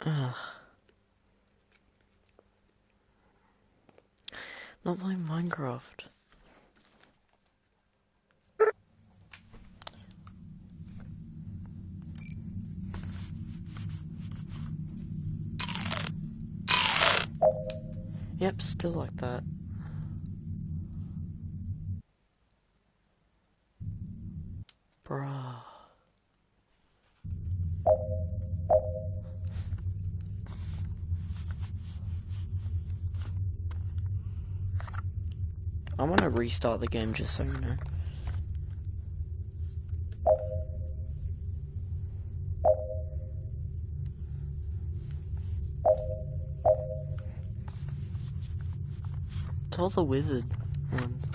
Ugh. Not playing Minecraft. Yep, still like that. Bruh. I'm gonna restart the game just so you know. It's all the wizard ones.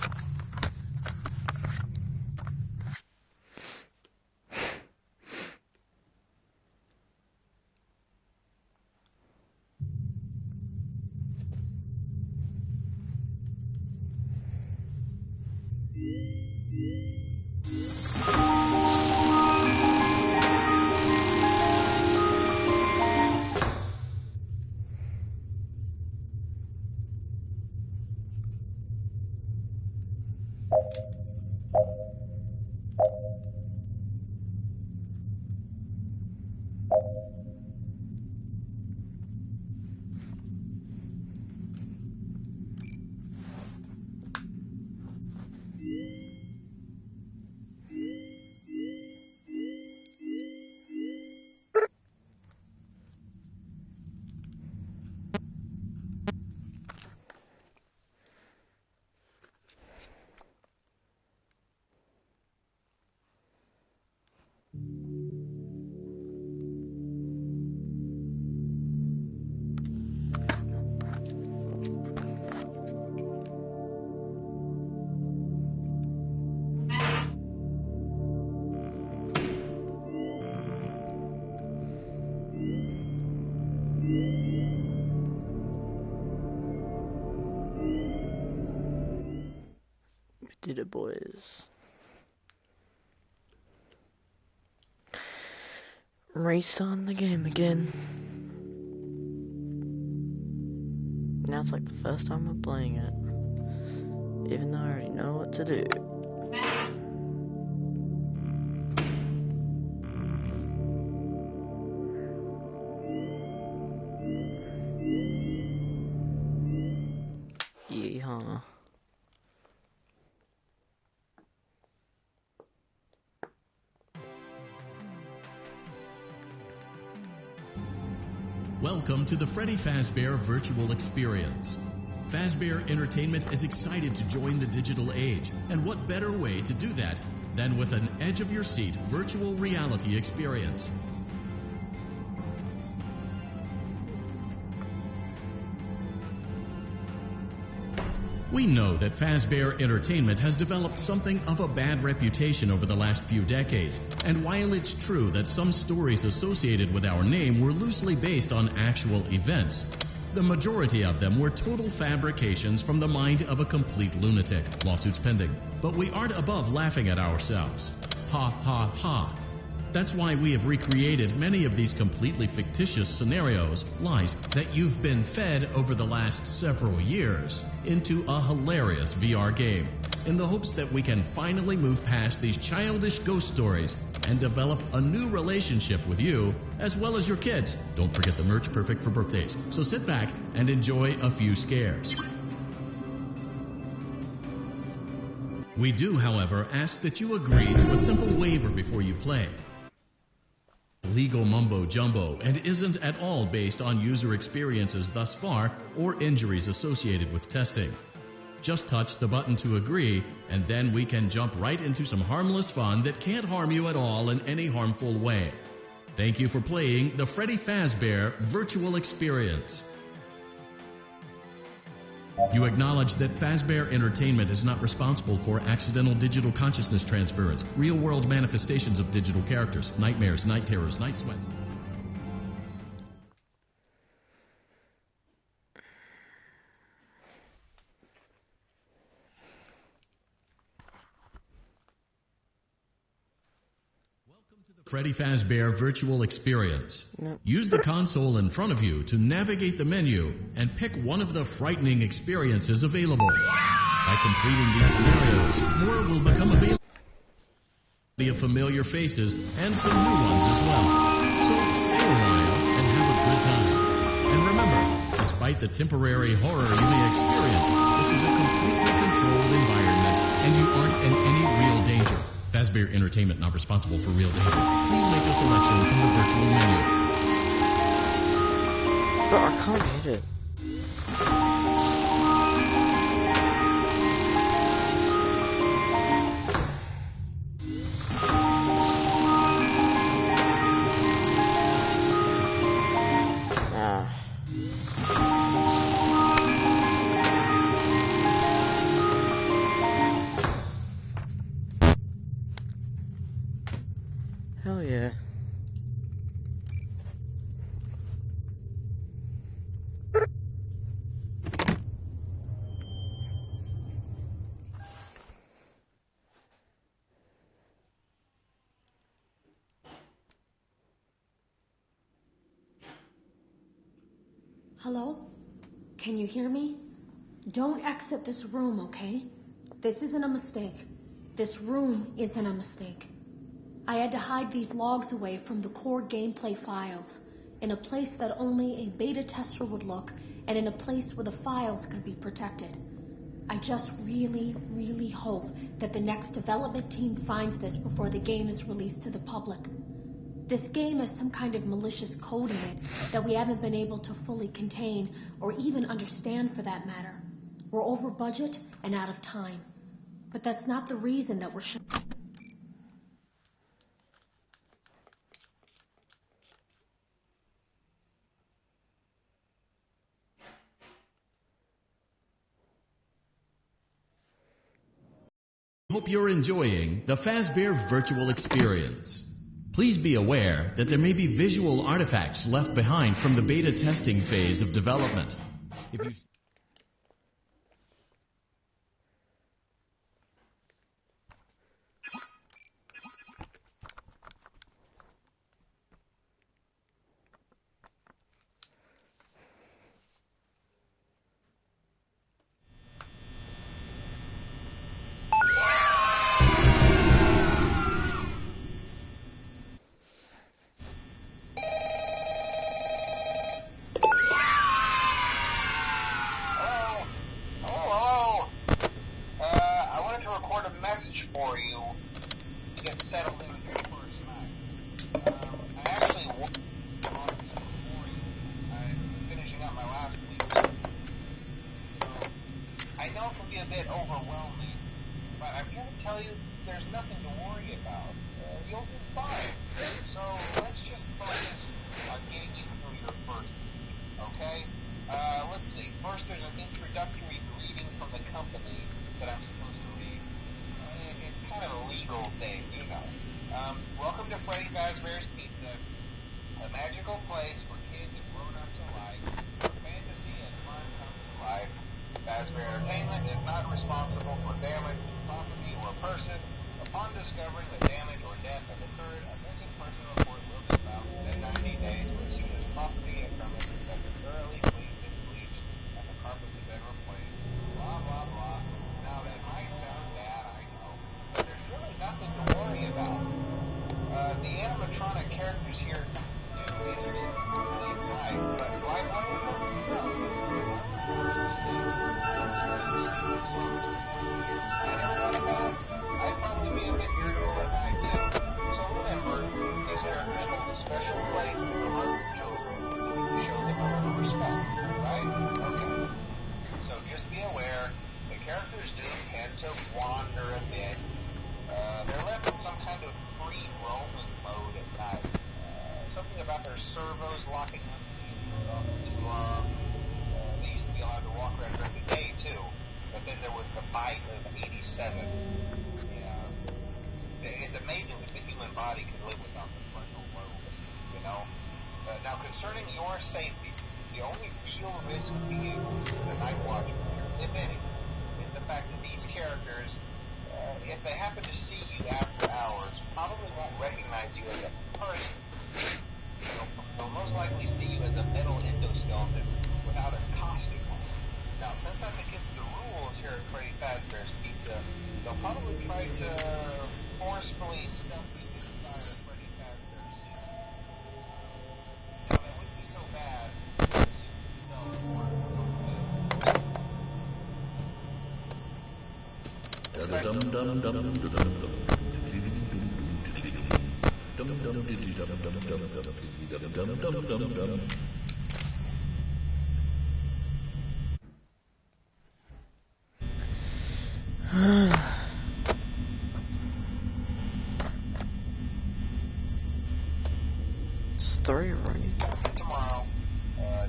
Did it, boys. Restarting the game again. Now it's like the first time I'm playing it. Even though I already know what to do. Yeehaw. Welcome to the Freddy Fazbear Virtual Experience. Fazbear Entertainment is excited to join the digital age, and what better way to do that than with an edge-of-your-seat virtual reality experience. We know that Fazbear Entertainment has developed something of a bad reputation over the last few decades, and while it's true that some stories associated with our name were loosely based on actual events, the majority of them were total fabrications from the mind of a complete lunatic. Lawsuits pending. But we aren't above laughing at ourselves. Ha ha ha. That's why we have recreated many of these completely fictitious scenarios, lies, that you've been fed over the last several years into a hilarious VR game, in the hopes that we can finally move past these childish ghost stories and develop a new relationship with you, as well as your kids. Don't forget the merch, perfect for birthdays. So sit back and enjoy a few scares. We do, however, ask that you agree to a simple waiver before you play. Legal mumbo jumbo and isn't at all based on user experiences thus far or injuries associated with testing. Just touch the button to agree, and then we can jump right into some harmless fun that can't harm you at all in any harmful way. Thank you for playing the Freddy Fazbear Virtual Experience. You acknowledge that Fazbear Entertainment is not responsible for accidental digital consciousness transference, real-world manifestations of digital characters, nightmares, night terrors, night sweats. Welcome to the Freddy Fazbear Virtual Experience. Nope. Use the console in front of you to navigate the menu and pick one of the frightening experiences available. By completing these scenarios, more will become available of familiar faces and some new ones as well. So stay a while and have a good time. And remember, despite the temporary horror you may experience, this is a completely controlled environment and you aren't in any real danger. Fazbear Entertainment not responsible for real danger. Please make a selection from the virtual menu. Bro, I can't hit it. Hell yeah. Hello? Can you hear me? Don't exit this room, okay? This isn't a mistake. This room isn't a mistake. I had to hide these logs away from the core gameplay files, in a place that only a beta tester would look, and in a place where the files could be protected. I just really, really hope that the next development team finds this before the game is released to the public. This game has some kind of malicious code in it that we haven't been able to fully contain, or even understand for that matter. We're over budget and out of time. But that's not the reason that we're Hope you're enjoying the Fazbear Virtual Experience. Please be aware that there may be visual artifacts left behind from the beta testing phase of development. If you for you to get settled in with your first night. I actually worked on some for you. I'm finishing up my last week. I know it can be a bit overwhelming, but I'm here to tell you there's nothing to worry about. You'll do fine. So let's just focus on getting you through your first week, okay? Let's see. First, there's an introductory greeting from the company that I'm supposed to read. It's kind of a legal thing, you know. Welcome to Freddy Fazbear's Pizza, a magical place for kids and grown-ups alike, where fantasy and fun come to life. Fazbear Entertainment is not responsible for damage to property or person. Upon discovering that damage or death has occurred, a missing person report will be filed within 90 days or as soon as property and premises have been thoroughly cleaned and bleached and the carpets have been replaced. Blah, blah, blah. Now, that might sound bad, I know, but there's really nothing to worry about. The animatronic characters here do introduce really right, but do I blame them? No. I'd probably be a bit irritable at night too. So remember, these characters hold a special place in the hearts of children if you show them a little respect, right? Okay. So just be aware, the characters do tend to wander a bit. They're left in some kind of free roaming mode at night. Something about their servos locking up too long. They used to be allowed to walk around during the day too, but then there was the bite of 87. Yeah. It's amazing that the human body can live without the frontal lobes, you know. Now concerning your safety, the only real risk to you, the night watchman here, if any, is the fact that these characters if they happen to see you after hours, probably won't recognize you as a person. They'll most likely see you as a metal endoskeleton without its costume on. Now, since that's against the rules here at Freddy Fazbear's Pizza, they'll probably try to forcefully stuff you inside of Freddy Fazbear's suit. Now, that wouldn't be so bad if the suits themselves weren't It's 3 already. tomorrow.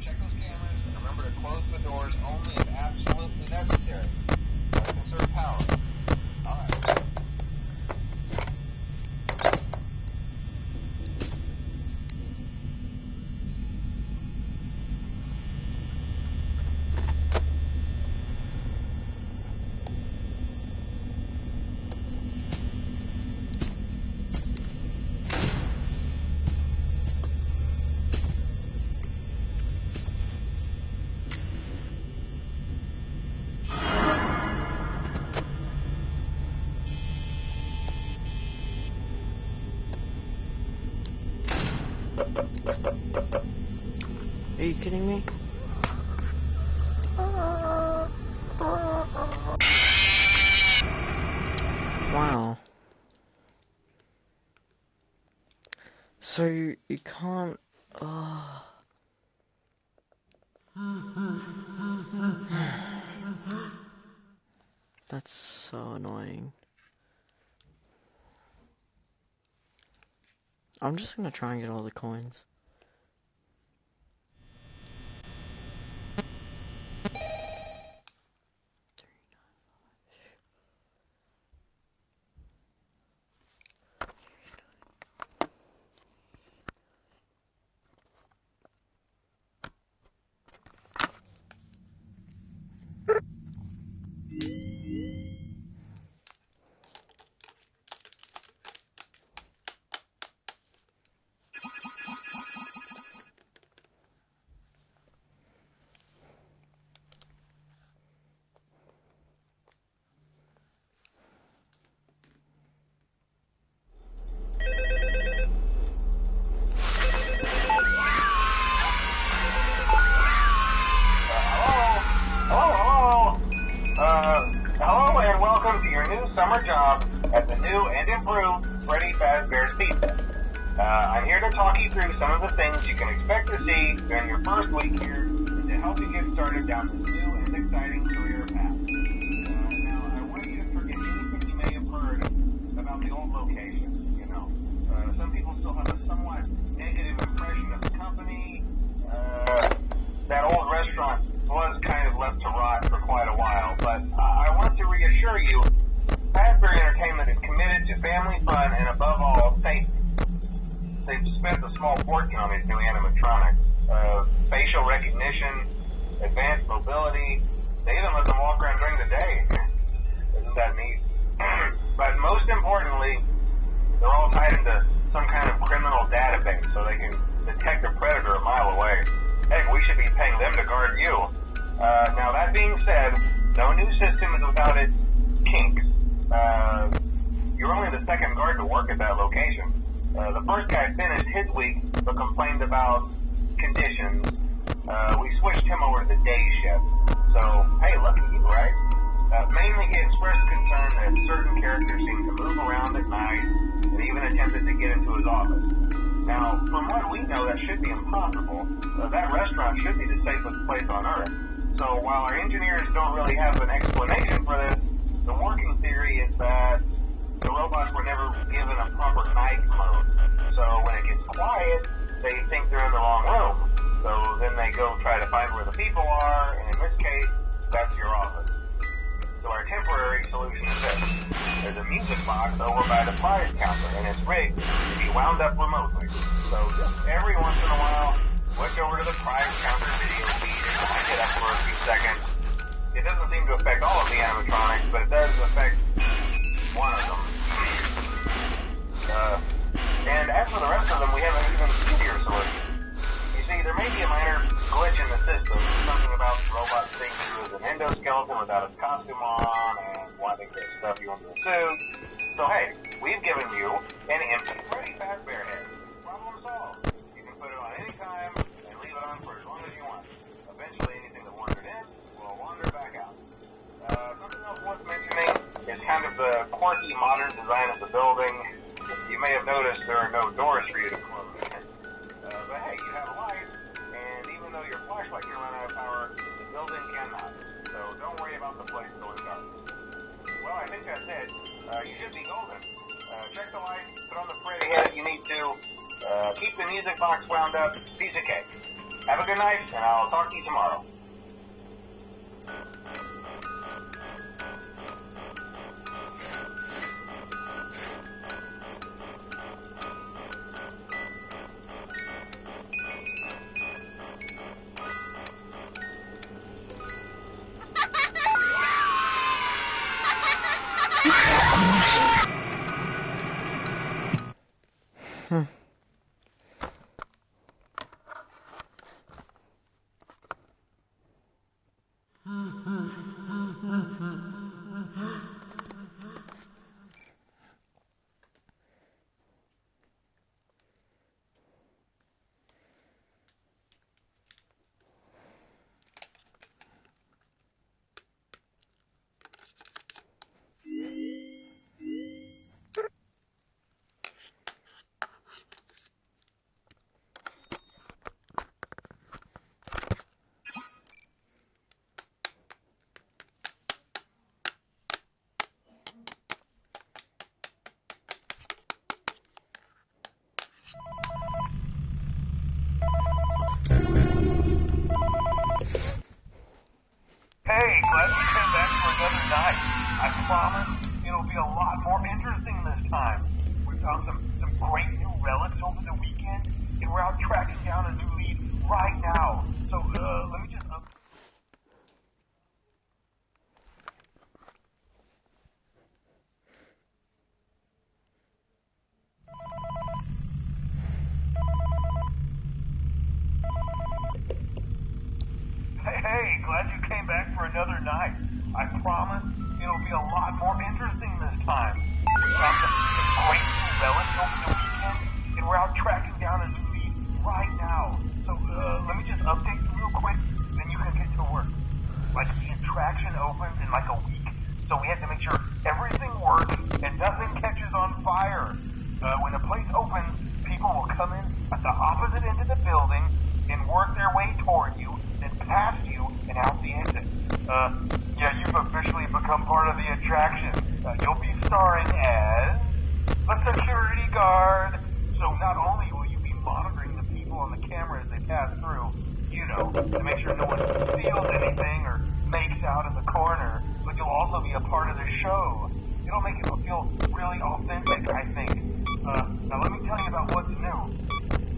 Check those cameras and remember to close the doors only if absolutely necessary. Conserve power. Alright. Are you kidding me? Wow. So you can't. That's so annoying. I'm just gonna try and get all the coins. Hello and welcome to your new summer job at the new and improved Freddy Fazbear's Pizza. I'm here to talk you through some of the things you can expect to see during your first week here and to help you get started down this new and exciting career path. Now, I want you to forget anything you may have heard about the old location. You know, some people still have a somewhat negative impression of the company. That old restaurant was kind of left to rot for quite a while, but I want to reassure you, Fazbear Entertainment is committed to family fun and above all, safety. They've spent a small fortune on these new animatronics. Facial recognition, advanced mobility, they even let them walk around during the day. Isn't that neat? But most importantly, they're all tied into some kind of criminal database so they can detect a predator a mile away. Heck, we should be paying them to guard you. Now, that being said, no new system is without its kinks. You're only the second guard to work at that location. The first guy finished his week but complained about conditions. We switched him over to the day shift. So, hey, lucky you, right? Mainly he expressed concern that certain characters seem to move around at night and even attempted to get into his office. Now, from what we know, that should be impossible. That restaurant should be the safest place on Earth. So while our engineers don't really have an explanation for this, the working theory is that the robots were never given a proper night mode. So when it gets quiet, they think they're in the wrong room. So then they go try to find where the people are, and in this case, that's your office. So our temporary solution is this. There's a music box over by the prize counter, and it's rigged to be wound up remotely. So just every once in a while, switch over to the prize counter video feed and wind it up for a few seconds. It doesn't seem to affect all of the animatronics, but it does affect As for the rest of them, we have an even easier solution. You see, there may be a minor glitch in the system, something about the robot thinking he was an endoskeleton without his costume on, and wanting to stuff you into a suit. So hey, we've given you an empty Freddy Fazbear head. Problem solved. You can put it on any time and leave it on for as long as you want. Eventually, anything that wandered in will wander back out. Something else worth mentioning is kind of the quirky modern design of the building. You may have noticed there are no doors for you to close. But hey, you have a light, and even though your flashlight can run out of power, the building cannot. So don't worry about the place going dark. Well, I think that's it. You should be golden. Check the lights, put on the Freddy head if you need to. Keep the music box wound up. Piece of cake. Have a good night, and I'll talk to you tomorrow. Hey, glad you came back for another night. I promise it'll be a lot more interesting this time. We found some great new relics over the weekend, and we're out tracking down a new lead right now. So, let me just... Hey, glad you came back for another night. I promise it'll be a lot more interesting this time. We found some great new relics over the weekend, and we're out tracking down a new lead right now. So, let me just update you real quick, then you can get to work. Like, the attraction opens in like a week, so we had to make sure everything works and nothing catches on fire. When the place opens, people will come in at the opposite end of the building and work their way toward you, then past you, and out the exit. Yeah, you've officially become part of the attraction. You'll be starring as a security guard. So not only will you be monitoring the people on the camera as they pass through, you know, to make sure no one steals anything or makes out in the corner, but you'll also be a part of the show. It'll make it feel really authentic, I think. Now let me tell you about what's new.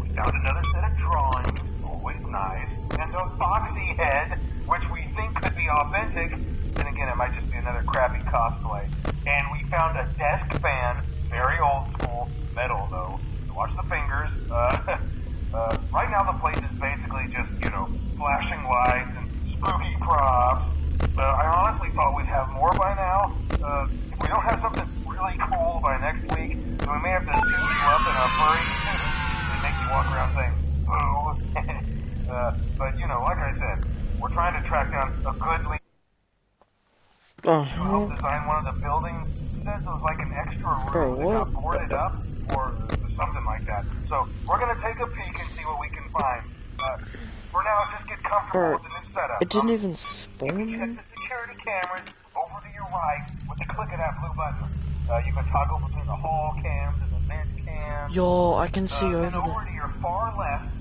We found another set of drawings, always nice, and a Foxy head, which we think could be authentic. Then again, it might just be another crappy cosplay. And we found a desk fan, very old school, metal though. So watch the fingers. Right now the place is basically just, you know, flashing lights and spooky props. I honestly thought we'd have more by now. If we don't have something really cool by next week, then we may have to suit you up in a furry suit and make you walk around saying, boo. But, you know, like I said, we're trying to track down a good lead. Help design one of the buildings. Says it was like an extra room that got boarded up or something like that. So we're going to take a peek and see what we can find. For now, just get comfortable with the new setup. It didn't even spawn. You can check the security cameras over to your right with the click of that blue button. You can toggle between the hall cams and the vent cams. Yo, I can see over there. Over to your far left,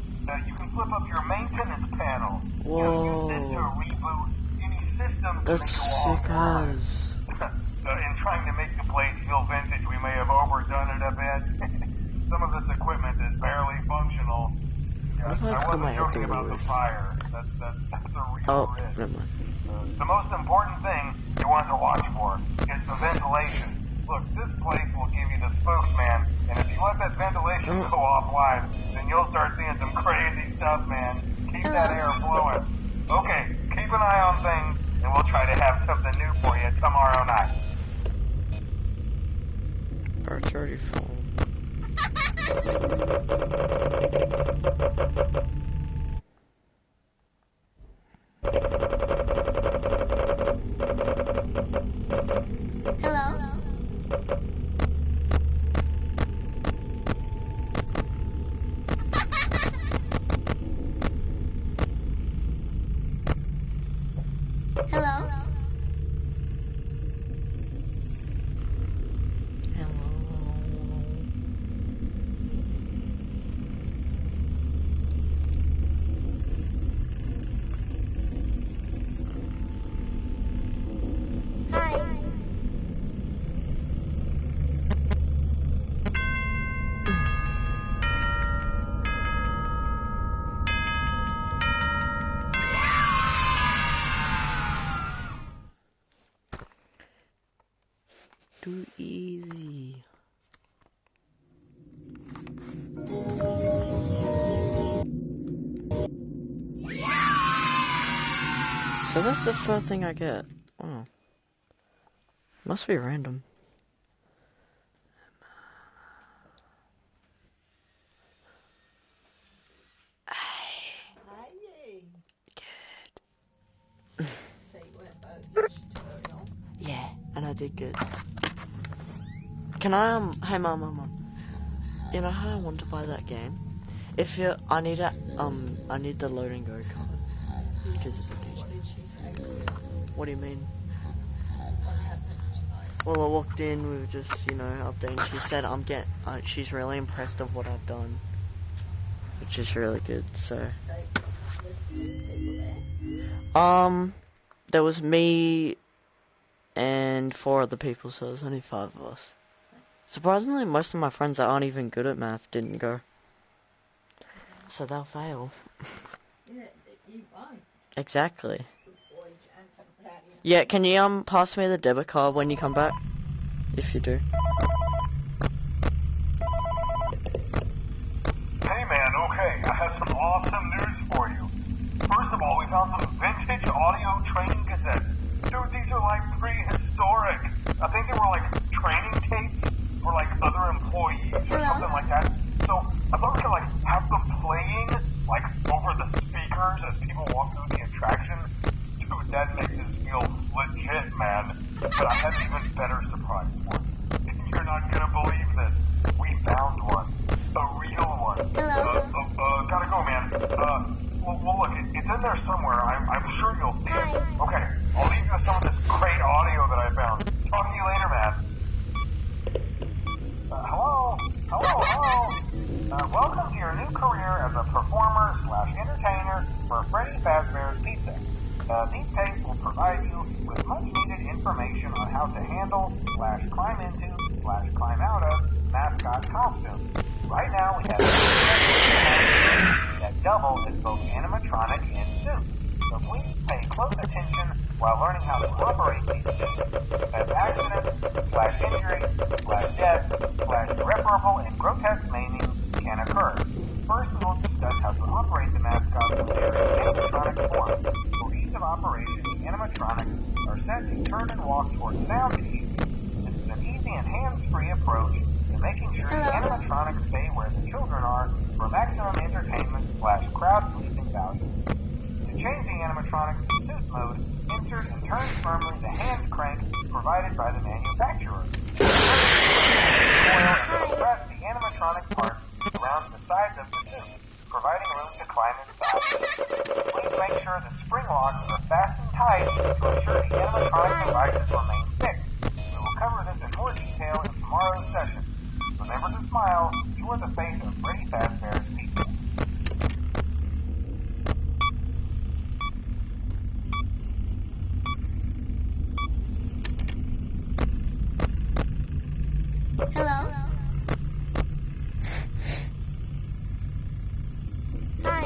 you can flip up your maintenance panel. Whoa. Use this to reboot any systems that That's go sick offline. as. In trying to make the place feel vintage, we may have overdone it a bit. Some of this equipment is barely functional. Yeah, I wasn't joking about the fire. That's a real risk. Never mind. The most important thing you want to watch for is the ventilation. Look, this place will give you the spokesman And if you let that ventilation go offline, then you'll start seeing some crazy stuff, man. Keep that air flowing. Okay, keep an eye on things, and we'll try to have something new for you tomorrow night. It's already full. Hello? Hello? Hi. Too easy. So that's the first thing I get. Oh. Must be random. Good. Yeah, and I did good. Can I hey mom. You know how I want to buy that game? If you I need the load and go card. What do you mean? Well, I walked in, we were just, up there, and she said she's really impressed of what I've done. Which is really good, so. There was me and 4 other people, so there's only 5 of us. Surprisingly, most of my friends that aren't even good at math didn't go. So they'll fail. Yeah, you won't. Exactly. Good boy, Jansen. Proud of you. Yeah, can you pass me the debit card when you come back? If you do. Hey man, okay, I have some awesome news for you. First of all, we found some vintage audio training cassettes. Dude, these are like prehistoric. I think they were like training tapes for like other employees or something like that. So I thought we could like have them playing like over the speakers as people walk through the attraction. Dude, that makes us feel legit, man. But I have an even better surprise for you. You're not gonna believe this. We found one. A real one. Gotta go, man. Well, look, it's in there somewhere. I'm sure you'll see it. Okay, I'll leave you with some of this great audio that I found. Talk to you later, man. Hello? Welcome to your new career as a performer/entertainer for Freddy Fazbear's Pizza. These tapes will provide you with much-needed information on how to handle/climb into/climb out of mascot costumes. Right now, we have that double as both animatronic and suit. So please pay close attention while learning how to operate these suits, as accidents/injury/death/irreparable and grotesque maiming can occur. First, we will discuss how to operate the mascot when they are in animatronic form. For ease of operation, the animatronics are set to turn and walk towards sound cues. This is an easy and hands-free approach to making sure the animatronics stay where the children are for maximum entertainment/crowd-pleasing value. To change the animatronics to suit mode, insert and turn firmly the hand crank provided by the manufacturer. Coil and compress the animatronic parts around the sides of the suit, providing room to climb inside. Please make sure the spring locks are fastened tight to ensure the animatronic devices remain fixed. We will cover this in more detail in tomorrow's session. Remember to smile. You are the face of Freddy Fazbear's Pizza. Hello? Hi.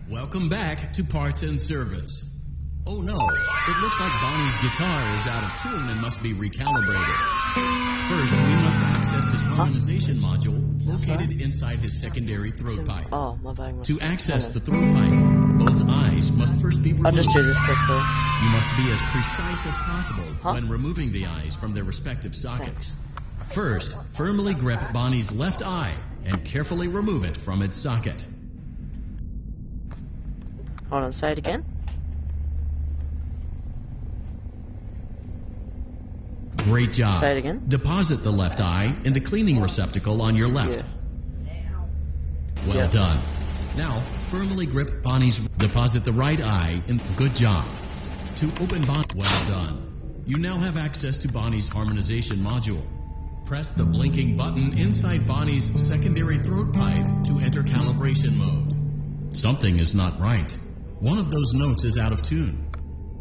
Welcome back to Parts and Service. Oh no, it looks like Bonnie's guitar is out of tune and must be recalibrated. First, we must access his harmonization module located inside his secondary throat pipe. Oh, my bag must To be access the running. throat pipe, both eyes must first be removed. I'll just do this quickly. You must be as precise as possible when removing the eyes from their respective sockets. First, firmly grip Bonnie's left eye and carefully remove it from its socket. Hold on, say it again. Great job. Say it again. Deposit the left eye in the cleaning receptacle on your left. Well Yeah. done. Now, firmly grip Bonnie's... Deposit the right eye in... Good job. To open Bonnie... Well done. You now have access to Bonnie's harmonization module. Press the blinking button inside Bonnie's secondary throat pipe to enter calibration mode. Something is not right. One of those notes is out of tune.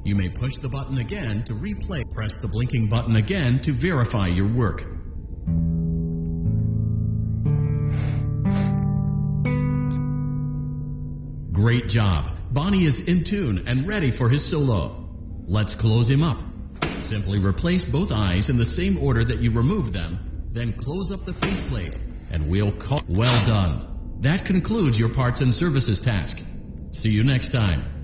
You may push the button again to replay. Press the blinking button again to verify your work. Great job. Bonnie is in tune and ready for his solo. Let's close him up. Simply replace both eyes in the same order that you removed them, then close up the faceplate, and we'll call... Well done. That concludes your parts and services task. See you next time.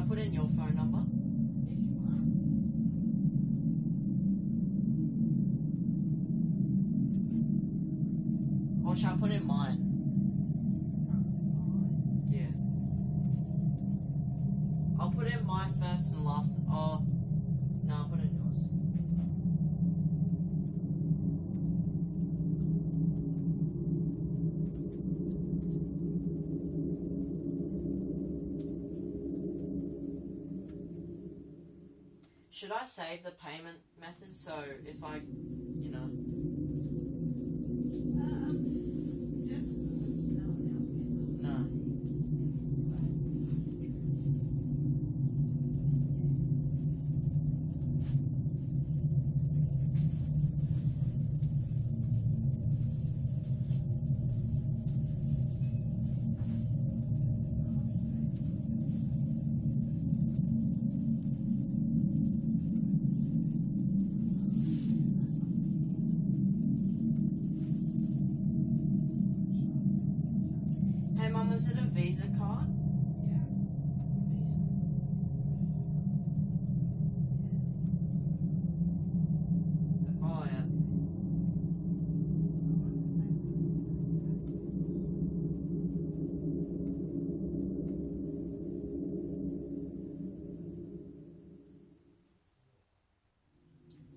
put in your phone number? Or shall I put in mine? Yeah. I'll put in my first and last. Oh, no, I'll put in yours. Should I save the payment method so if I, you know... No. Hey Mum, is it a Visa card? Oh yeah.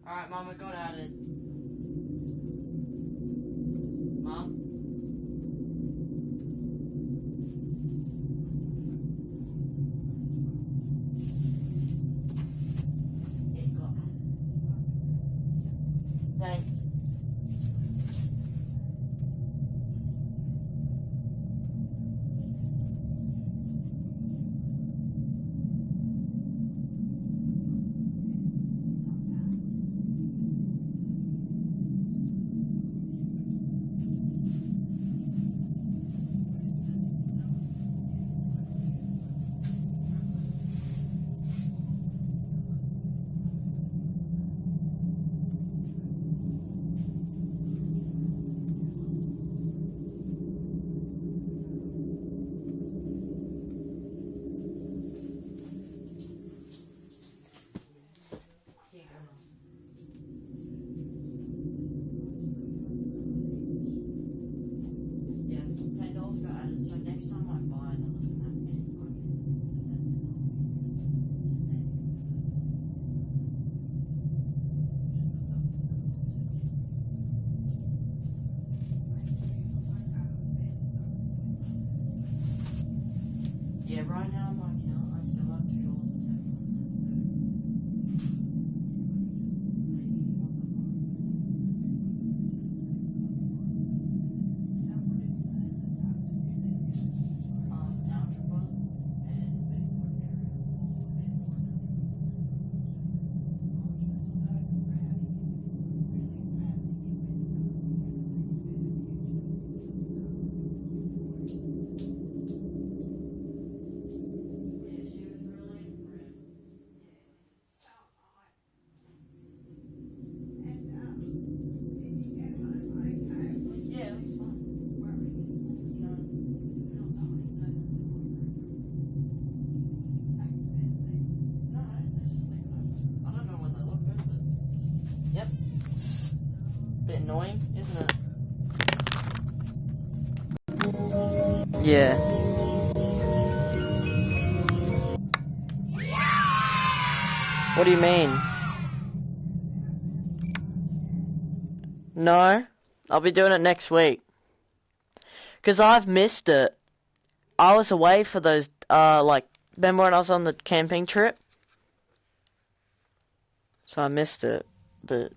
Alright Mum, I got added. Mum? Thanks. Yeah, $10 got added, so next time I buy another Fnaf game, I can Yeah, right now on my account, I still have algebra Yeah, she was really impressed. Yeah, it was fun. No. No, they just leave it open. I don't know when they look good, but... Yep. It's a bit annoying, isn't it? Yeah. What do you mean? No, I'll be doing it next week. 'Cause I've missed it. I was away for those, like, remember when I was on the camping trip? So I missed it, but